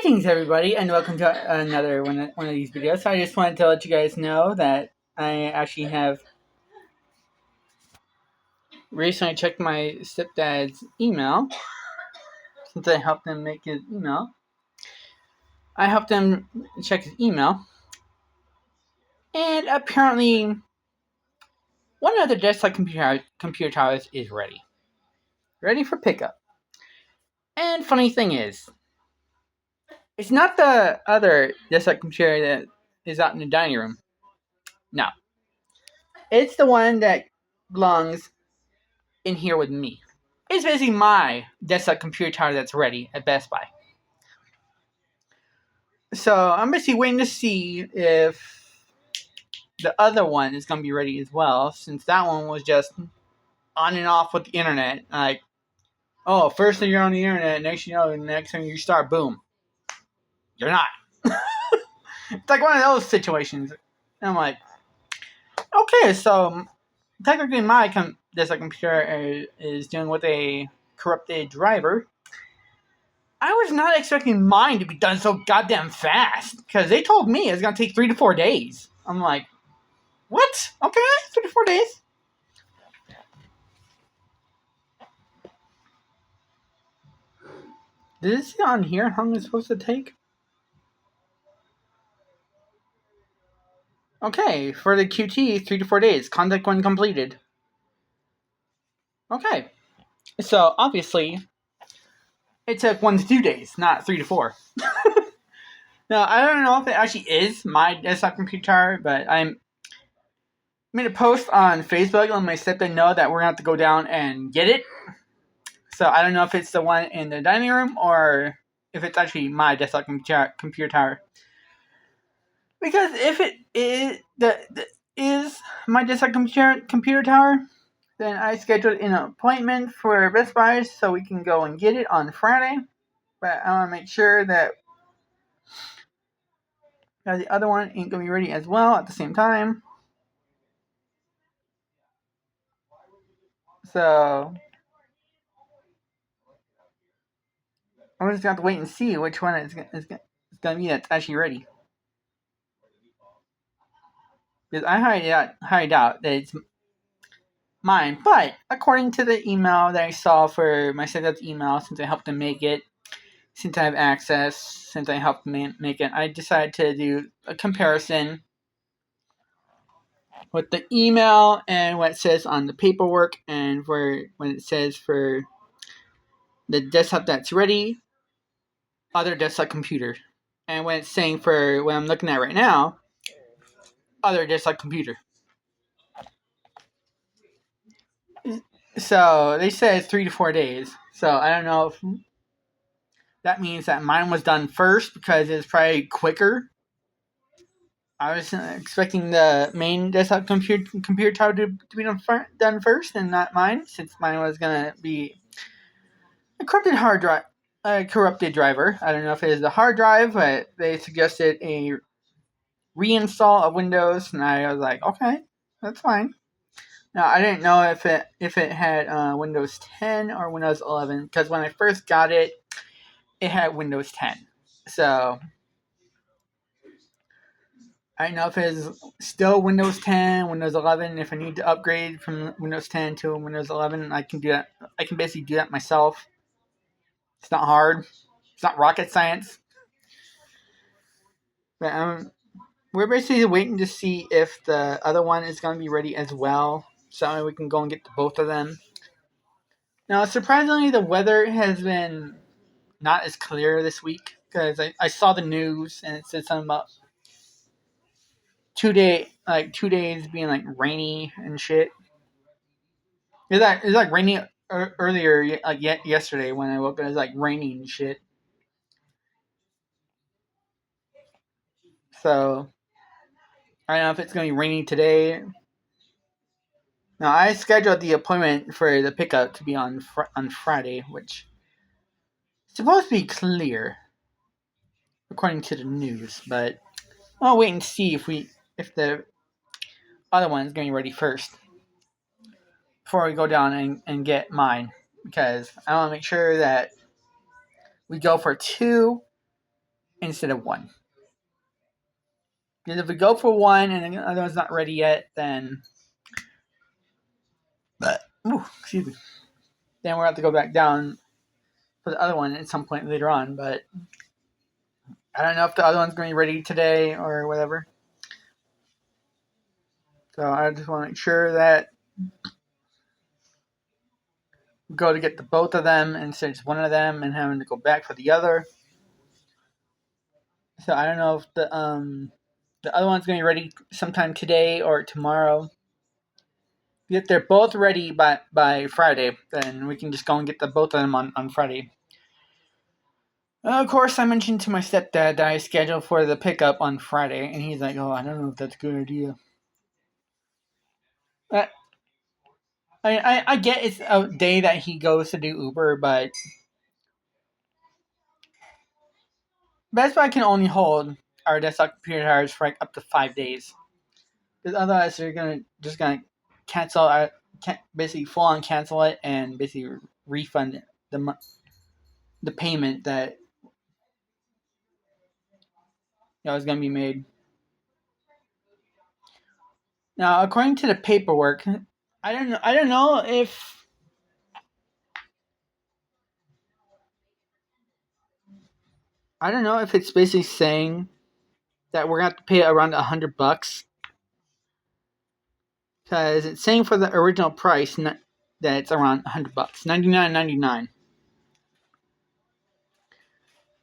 Greetings, everybody, and welcome to another one of these videos. I just wanted to let you guys know that I actually have recently checked my stepdad's email since I helped him make his email. I helped him check his email, and apparently, one of the desktop computer towers is ready for pickup. And funny thing is, it's not the other desktop computer that is out in the dining room. No, it's the one that belongs in here with me. It's basically my desktop computer tower that's ready at Best Buy. So I'm basically waiting to see if the other one is going to be ready as well, since that one was just on and off with the internet. Like, oh, first thing you're on the internet, next next time you start, boom, you're not. It's like one of those situations. And I'm like, okay, so technically my desktop computer is dealing with a corrupted driver. I was not expecting mine to be done so goddamn fast, because they told me it's going to take 3 to 4 days. I'm like, what? Okay, 3 to 4 days. Did it say on here how long it's supposed to take? Okay, for the QT, 3 to 4 days. Contact when completed. Okay, so obviously, it took 1 to 2 days, not 3 to 4. Now, I don't know if it actually is my desktop computer, but I made a post on Facebook letting my stepdad know that we're going to have to go down and get it. So I don't know if it's the one in the dining room or if it's actually my desktop computer tower. Because if it is my desktop computer tower, then I scheduled an appointment for Best Buy so we can go and get it on Friday. But I want to make sure that the other one ain't going to be ready as well at the same time. So I'm just going to have to wait and see which one is going to be that's actually ready. Because I highly doubt that it's mine. But according to the email that I saw for my stepdad's email, since I helped him make it, since I have access, since I helped make it, I decided to do a comparison with the email and what it says on the paperwork, and for when it says for the desktop that's ready, other desktop computer, and when it's saying for what I'm looking at right now, other desktop computer. So they said it's 3 to 4 days. So I don't know if that means that mine was done first because it's probably quicker. I was expecting the main desktop computer tower to be done first and not mine, since mine was going to be a corrupted driver. I don't know if it is the hard drive, but they suggested a reinstall of Windows, and I was like, okay, that's fine. Now I didn't know if it had Windows 10 or Windows 11, because when I first got it, it had Windows 10. So I don't know if it's still Windows 10, Windows 11. If I need to upgrade from Windows 10 to Windows 11, I can do that. I can basically do that myself. It's not hard. It's not rocket science. But we're basically waiting to see if the other one is going to be ready as well, so we can go and get both of them. Now, surprisingly, the weather has been not as clear this week, because I saw the news and it said something about 2 days being like rainy and shit. It was like rainy earlier, like yesterday when I woke up. It was like raining and shit. So I don't know if it's gonna be raining today. Now I scheduled the appointment for the pickup to be on Friday, which is supposed to be clear, according to the news. But I'll wait and see if the other one is getting ready first before we go down and get mine, because I want to make sure that we go for two instead of one. Because if we go for one and the other one's not ready yet, then excuse me. Then we'll have to go back down for the other one at some point later on. But I don't know if the other one's going to be ready today or whatever. So I just want to make sure that we go to get the both of them instead of just one of them and having to go back for the other. So I don't know if the other one's going to be ready sometime today or tomorrow. If they're both ready by Friday, then we can just go and get the both of them on Friday. Of course, I mentioned to my stepdad that I scheduled for the pickup on Friday, and he's like, "Oh, I don't know if that's a good idea." I get it's a day that he goes to do Uber, but Best Buy can only hold our desktop computer hours for like up to 5 days. Because otherwise, they're gonna cancel basically full on cancel it and basically refund the payment that was gonna be made. Now, according to the paperwork, I don't know if it's basically saying that we're gonna have to pay around $100, because it's saying for the original price that it's around $100, $99.99.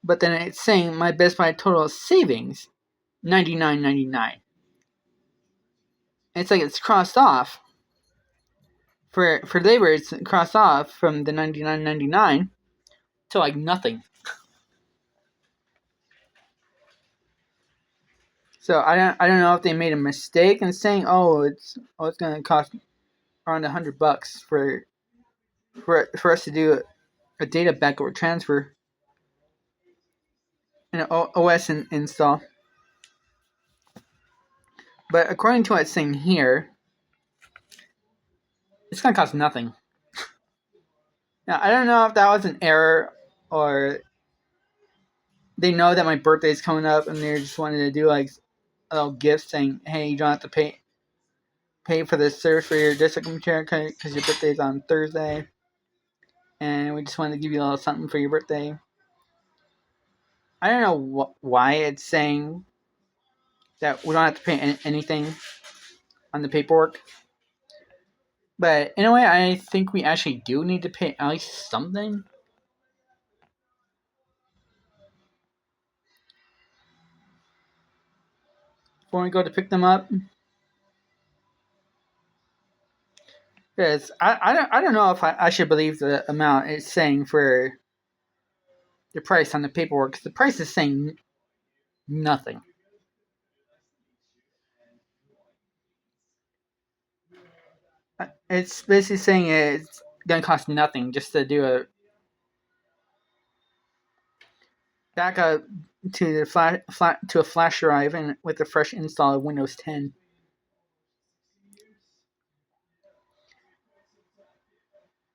But then it's saying my Best Buy total savings, $99.99. It's like it's crossed off. For labor, it's crossed off from the $99.99 to like nothing. So I don't know if they made a mistake in saying it's going to cost around $100 for us to do a data backup transfer and an OS install. But according to what it's saying here, it's going to cost nothing. Now, I don't know if that was an error or they know that my birthday is coming up and they just wanted to do like a little gift saying, hey, you don't have to pay for the service for your desktop computer because your birthday is on Thursday. And we just wanted to give you a little something for your birthday. I don't know why it's saying that we don't have to pay anything on the paperwork. But in a way, I think we actually do need to pay at least something. Before we go to pick them up. Because I don't know if I should believe the amount it's saying for the price on the paperwork. Because the price is saying nothing. It's basically saying it's going to cost nothing just to do a backup to the to a flash drive and with a fresh install of Windows 10.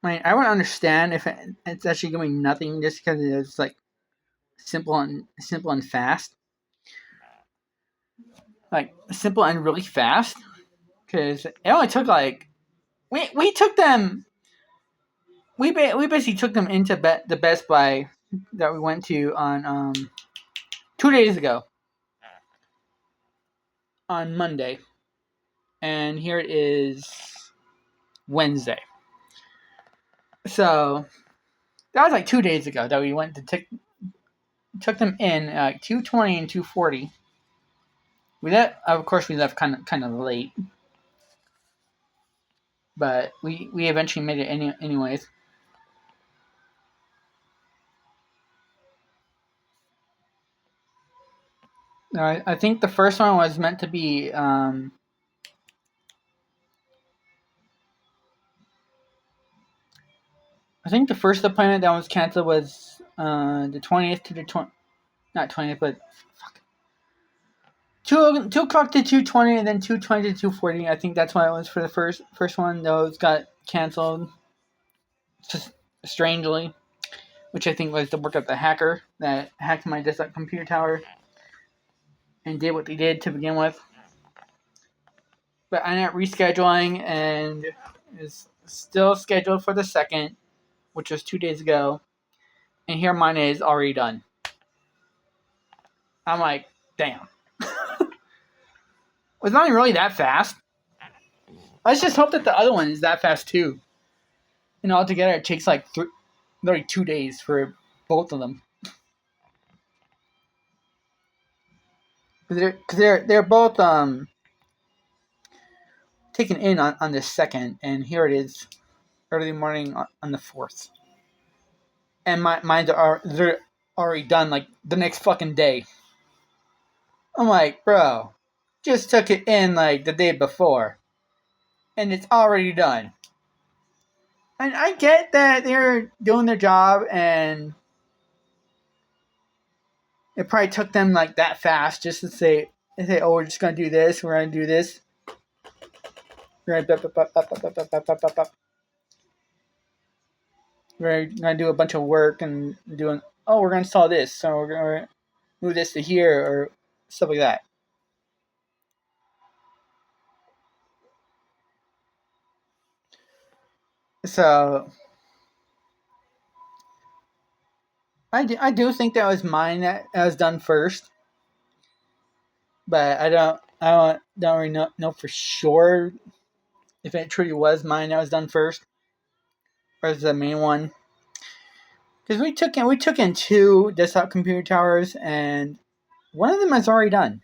I mean, I would understand if it's actually going to be nothing just because it's like simple and fast. Like simple and really fast. Because it only took like we took them. We basically took them into the Best Buy that we went to on 2 days ago on Monday, and here it is Wednesday. So that was like 2 days ago that we went to took them in at 2:20 and 2:40. We left kind of late, but we eventually made it anyways. I think the first one was meant to be I think the first appointment that was canceled was the 20th to the 20th, not 20th, but 2 o'clock to 2:20, and then 2:20 to 2:40. I think that's why it was for the first one. Those got canceled, just strangely. which I think was the work of the hacker that hacked my desktop computer tower and did what they did to begin with. But I ended up rescheduling and is still scheduled for the 2nd, which was 2 days ago. And here mine is already done. I'm like, damn. It's not even really that fast. Let's just hope that the other one is that fast too. And altogether, it takes like 2 days for both of them. Because they're both taken in on the 2nd, and here it is, early morning on the 4th. And mine's they're already done like the next fucking day. I'm like, bro, just took it in like the day before, and it's already done. And I get that they're doing their job, and it probably took them like that fast just to say, oh, we're just gonna do this, we're gonna do this. We're gonna do a bunch of work and we're gonna install this, so we're gonna move this to here or stuff like that. So I do think that was mine that was done first, but I don't really know for sure if it truly was mine that was done first or is the main one. Because we took in 2 desktop computer towers, and one of them is already done.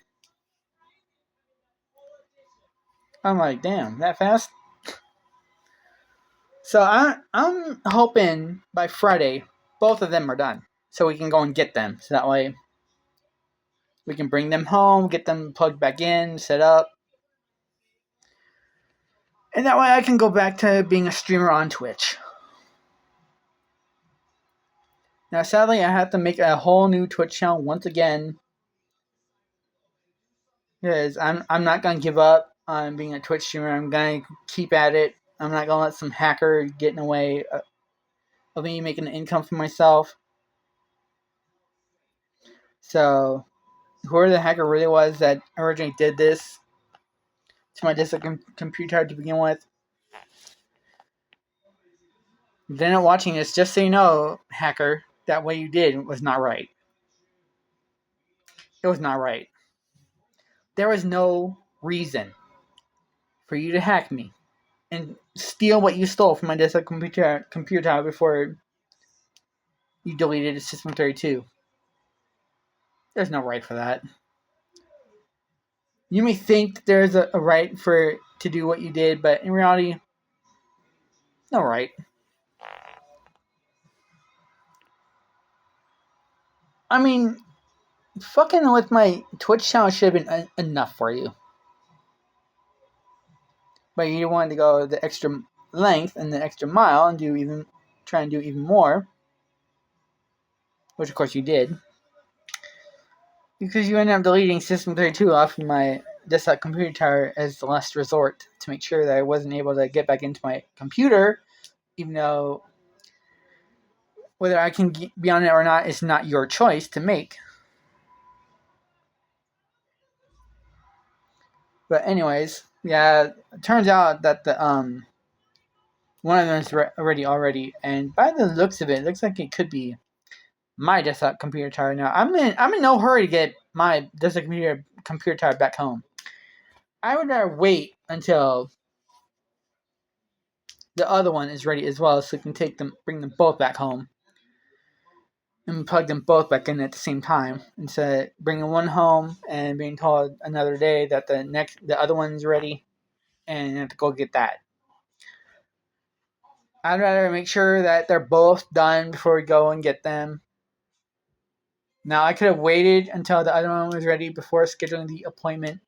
I'm like, damn, that fast? So I'm hoping by Friday both of them are done, so we can go and get them. So that way we can bring them home, get them plugged back in, set up, and that way I can go back to being a streamer on Twitch. Now, sadly, I have to make a whole new Twitch channel once again because I'm not gonna give up on being a Twitch streamer. I'm gonna keep at it. I'm not gonna let some hacker get in the way of me making an income for myself. So, whoever the hacker really was that originally did this to my desktop computer to begin with, if they're not watching this, just so you know, hacker, that what you did was not right. It was not right. There was no reason for you to hack me and steal what you stole from my desktop computer before you deleted System32. There's no right for that. You may think there's a right to do what you did, but in reality, no right. I mean, fucking with my Twitch channel should have been enough for you. But you wanted to go the extra length and the extra mile and try and do even more, which of course you did, because you ended up deleting System32 off of my desktop computer tower as the last resort to make sure that I wasn't able to get back into my computer, even though whether I can be on it or not is not your choice to make. But anyways, yeah, it turns out that the one of them is already, and by the looks of it, it looks like it could be my desktop computer tower. Now I'm in no hurry to get my desktop computer tower back home. I would rather wait until the other one is ready as well, so we can bring them both back home, and plug them both back in at the same time, instead of bringing one home and being told another day that the other one's ready, and you have to go get that. I'd rather make sure that they're both done before we go and get them. Now, I could have waited until the other one was ready before scheduling the appointment,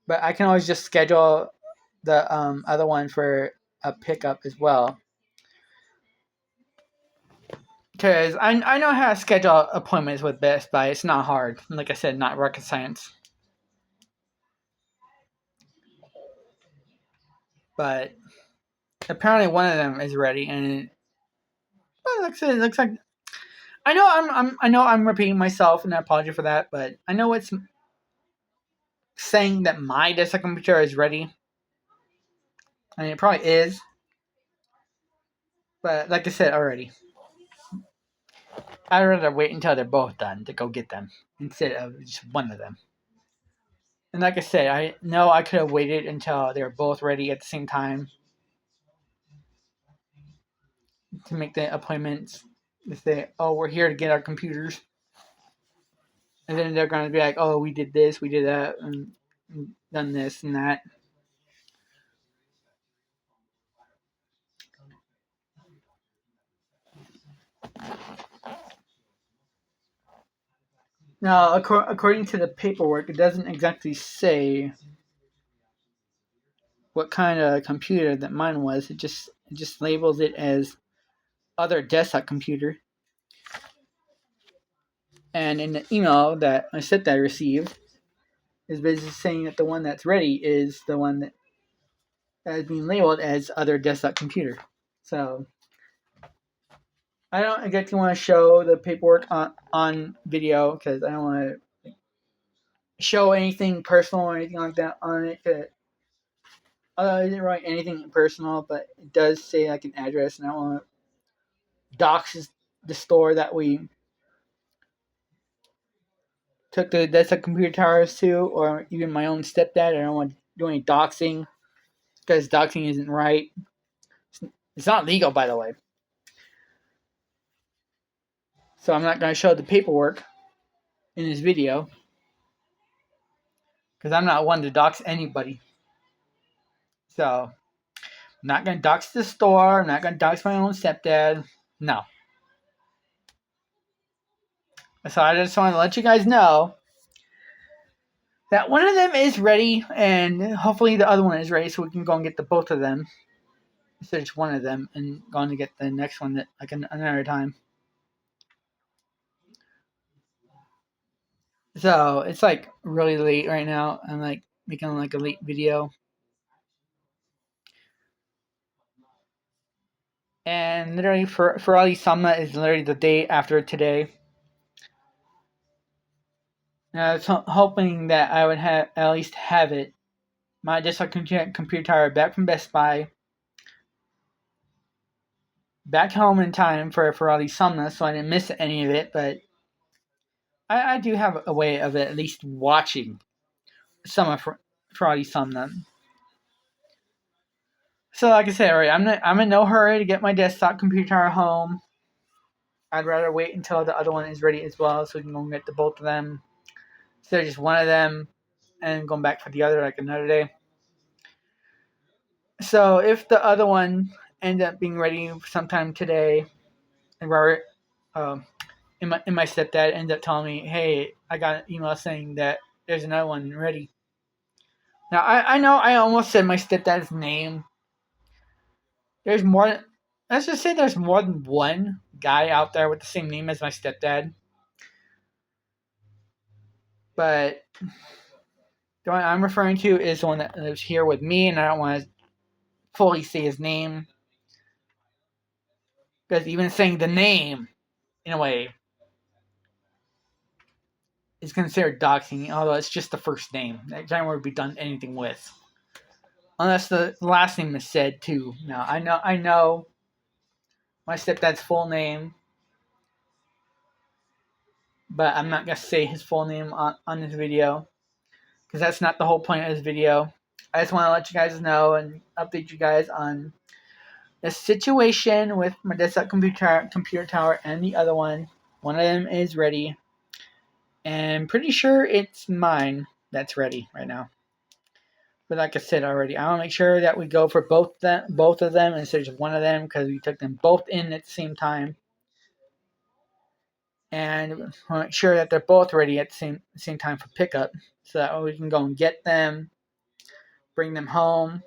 but I can always just schedule the other one for a pickup as well. Because I know how to schedule appointments with Best Buy. It's not hard. Like I said, not rocket science. But apparently one of them is ready, and like I said, it looks like I know I'm repeating myself, and I apologize for that, but I know it's saying that my desktop computer is ready. I mean, it probably is, but like I said already, I'd rather wait until they're both done to go get them instead of just one of them. And like I said, I know I could have waited until they were both ready at the same time to make the appointments. To say, oh, we're here to get our computers. And then they're going to be like, oh, we did this, we did that, and done this and that. Now, according to the paperwork, it doesn't exactly say what kind of computer that mine was. It just labels it as other desktop computer. And in the email that I said that I received, is basically saying that the one that's ready is the one that is being labeled as other desktop computer. So I don't exactly want to show the paperwork on video because I don't want to show anything personal or anything like that on it. I didn't write anything personal, but it does say like an address, and I don't want to dox the store that we took the desktop computer towers to, or even my own stepdad. I don't want to do any doxing because doxing isn't right. It's not legal, by the way. So I'm not going to show the paperwork in this video because I'm not one to dox anybody. So I'm not going to dox the store. I'm not going to dox my own stepdad. No. So I just want to let you guys know that one of them is ready, and hopefully the other one is ready, so we can go and get the both of them instead of just one of them, and go on to get the next one that like another time. So it's like really late right now. I'm like making like a late video, and literally for Ali Sama is literally the day after today. And I was hoping that I would have at least have it. My desktop computer tower back from Best Buy, back home in time for Ali Sumna, so I didn't miss any of it. But I do have a way of at least watching some of Ali Sumna. So like I said, alright, I'm in no hurry to get my desktop computer tower home. I'd rather wait until the other one is ready as well, so we can go and get the both of them instead of just one of them and going back for the other like another day. So if the other one ends up being ready sometime today, and Robert, and my stepdad ends up telling me, "Hey, I got an email saying that there's another one ready." Now I know I almost said my stepdad's name. There's more. Let's just say there's more than one guy out there with the same name as my stepdad. But the one I'm referring to is the one that lives here with me, and I don't want to fully say his name because even saying the name, in a way, is considered doxing, although it's just the first name. That can't really be done anything with, unless the last name is said too. Now I know my stepdad's full name, but I'm not gonna say his full name on this video because that's not the whole point of this video. I just want to let you guys know and update you guys on the situation with my desktop computer tower and the other one. One of them is ready, and I'm pretty sure it's mine that's ready right now. But like I said already, I want to make sure that we go for both of them instead of just one of them because we took them both in at the same time, and I want to make sure that they're both ready at the same time for pickup, so that we can go and get them, bring them home,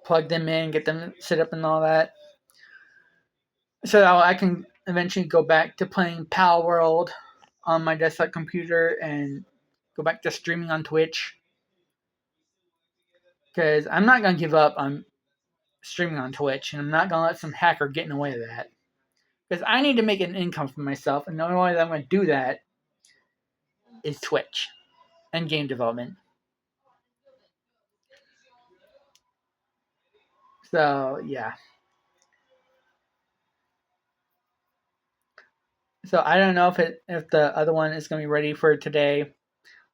plug them in, get them set up and all that, so that I can eventually go back to playing Pal World on my desktop computer and go back to streaming on Twitch. Because I'm not going to give up on streaming on Twitch, and I'm not gonna let some hacker get in the way of that. Because I need to make an income for myself, and the only way that I'm gonna do that is Twitch and game development. So yeah. So I don't know if the other one is gonna be ready for today,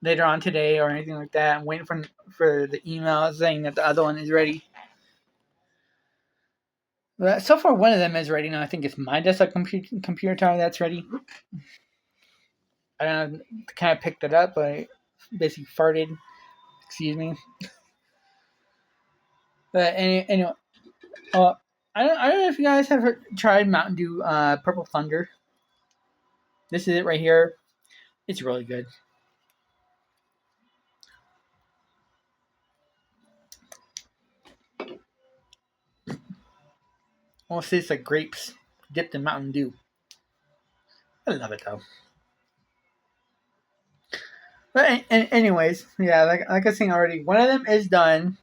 later on today, or anything like that. I'm waiting for the email saying that the other one is ready. But so far, one of them is ready now. I think it's my desktop computer tower that's ready. I don't know, kind of picked it up, but I basically farted. Excuse me. But anyway, I don't know if you guys have tried Mountain Dew Purple Thunder. This is it right here. It's really good. Almost tastes like grapes dipped in Mountain Dew. I love it though. But anyways, yeah, like I was saying already, one of them is done.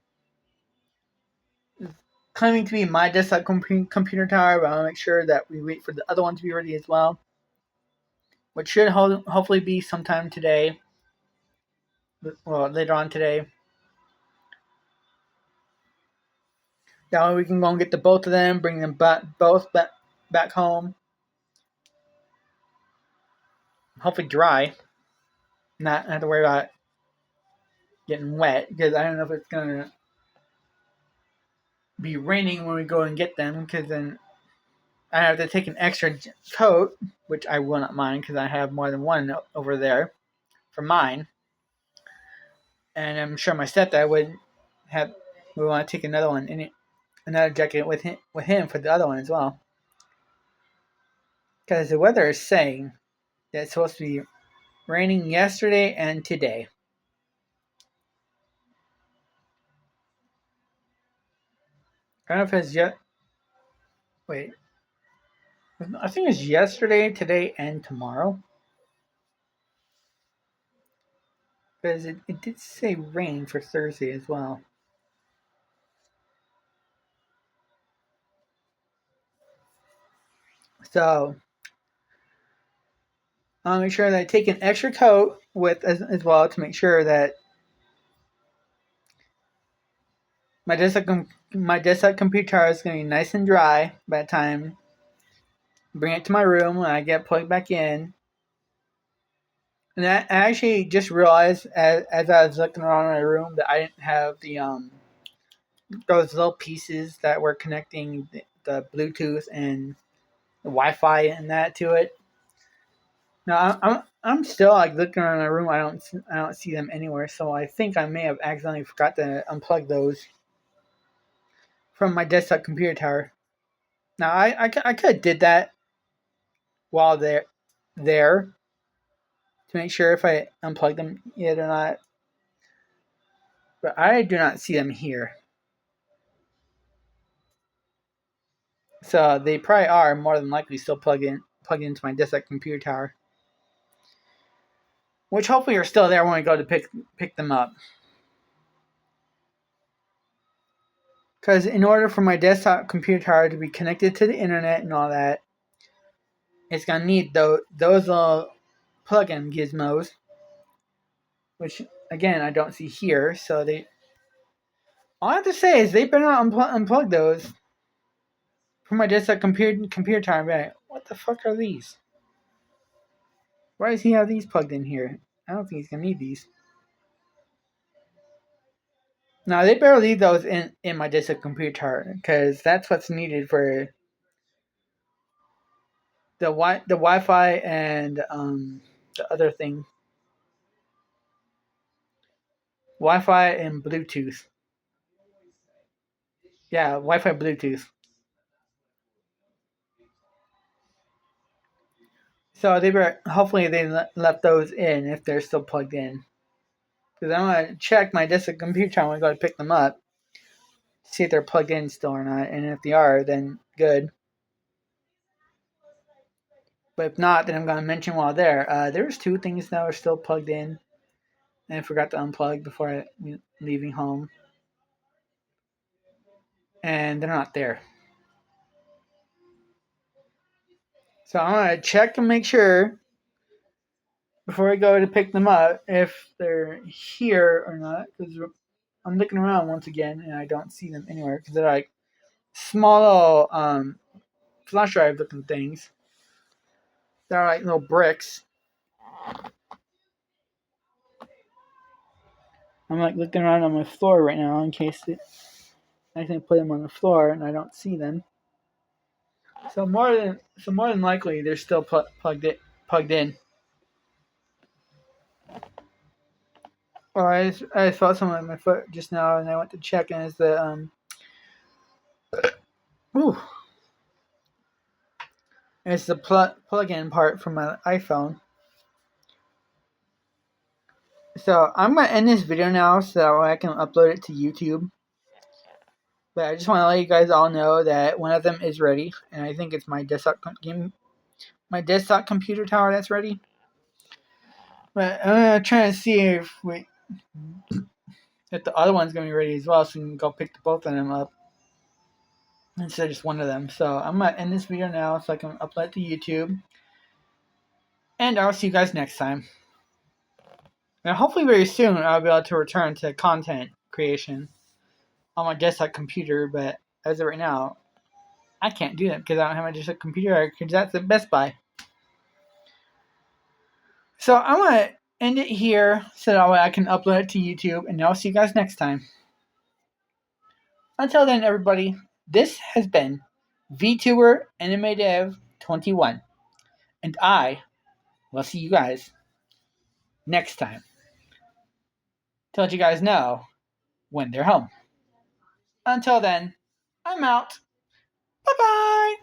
Claiming to be my desktop computer tower, but I'll make sure that we wait for the other one to be ready as well, which should hopefully be sometime today. Well, later on today. That way we can go and get the both of them, bring them both back home. Hopefully dry. Not have to worry about getting wet, because I don't know if it's gonna be raining when we go and get them, because then I have to take an extra coat, which I will not mind because I have more than one over there for mine. And I'm sure my stepdad would want to take another one another jacket with him for the other one as well. Because the weather is saying that it's supposed to be raining yesterday and today. I don't know if it's yet. Wait. I think it's yesterday, today, and tomorrow. Because it did say rain for Thursday as well. So I'll make sure that I take an extra coat with as well to make sure that my desktop computer is going to be nice and dry by the time I bring it to my room when I get plugged back in. And I actually just realized as I was looking around my room that I didn't have the those little pieces that were connecting the Bluetooth and the Wi-Fi and that to it. Now I'm still like looking around my room. I don't see them anywhere. So I think I may have accidentally forgot to unplug those from my desktop computer tower. Now I could have did that while they're there to make sure if I unplug them yet or not. But I do not see them here. So they probably are more than likely still plugged into my desktop computer tower. Which hopefully are still there when we go to pick them up. Because in order for my desktop computer tower to be connected to the internet and all that, it's going to need those little plug-in gizmos. Which, again, I don't see here. So all I have to say is they better not unplug those from my desktop computer tower. Like, what the fuck are these? Why does he have these plugged in here? I don't think he's going to need these. No, they better leave those in my desktop computer because that's what's needed for the Wi-Fi and the other thing, Wi-Fi and Bluetooth. Yeah, Wi-Fi Bluetooth. So hopefully they left those in if they're still plugged in. Because I'm gonna check my desktop computer when I go to pick them up, see if they're plugged in still or not, and if they are, then good. But if not, then I'm gonna mention while there. There's two things that are still plugged in, and I forgot to unplug before leaving home. and they're not there. So I'm going to check and make sure before I go to pick them up if they're here or not, because I'm looking around once again and I don't see them anywhere because they're like small little flash drive looking things. They're like little bricks. I'm like looking around on my floor right now in case I can put them on the floor and I don't see them. So more than likely they're still plugged in. Oh, I felt something on my foot just now and I went to check and it's the ooh, it's the plug-in part from my iPhone. So I'm gonna end this video now so I can upload it to YouTube. But I just want to let you guys all know that one of them is ready, and I think it's my desktop computer tower that's ready. But I'm gonna try to see if the other one's gonna be ready as well, so we can go pick both of them up instead of just one of them. So I'm gonna end this video now so I can upload it to YouTube, and I'll see you guys next time. And hopefully very soon I'll be able to return to content creation on my desktop computer. But as of right now, I can't do that because I don't have my desktop computer because that's at Best Buy. So I'm going to end it here so that way I can upload it to YouTube, and I'll see you guys next time. Until then, everybody, this has been VTuber Anime Dev 21, and I will see you guys next time to let you guys know when they're home. Until then, I'm out. Bye-bye!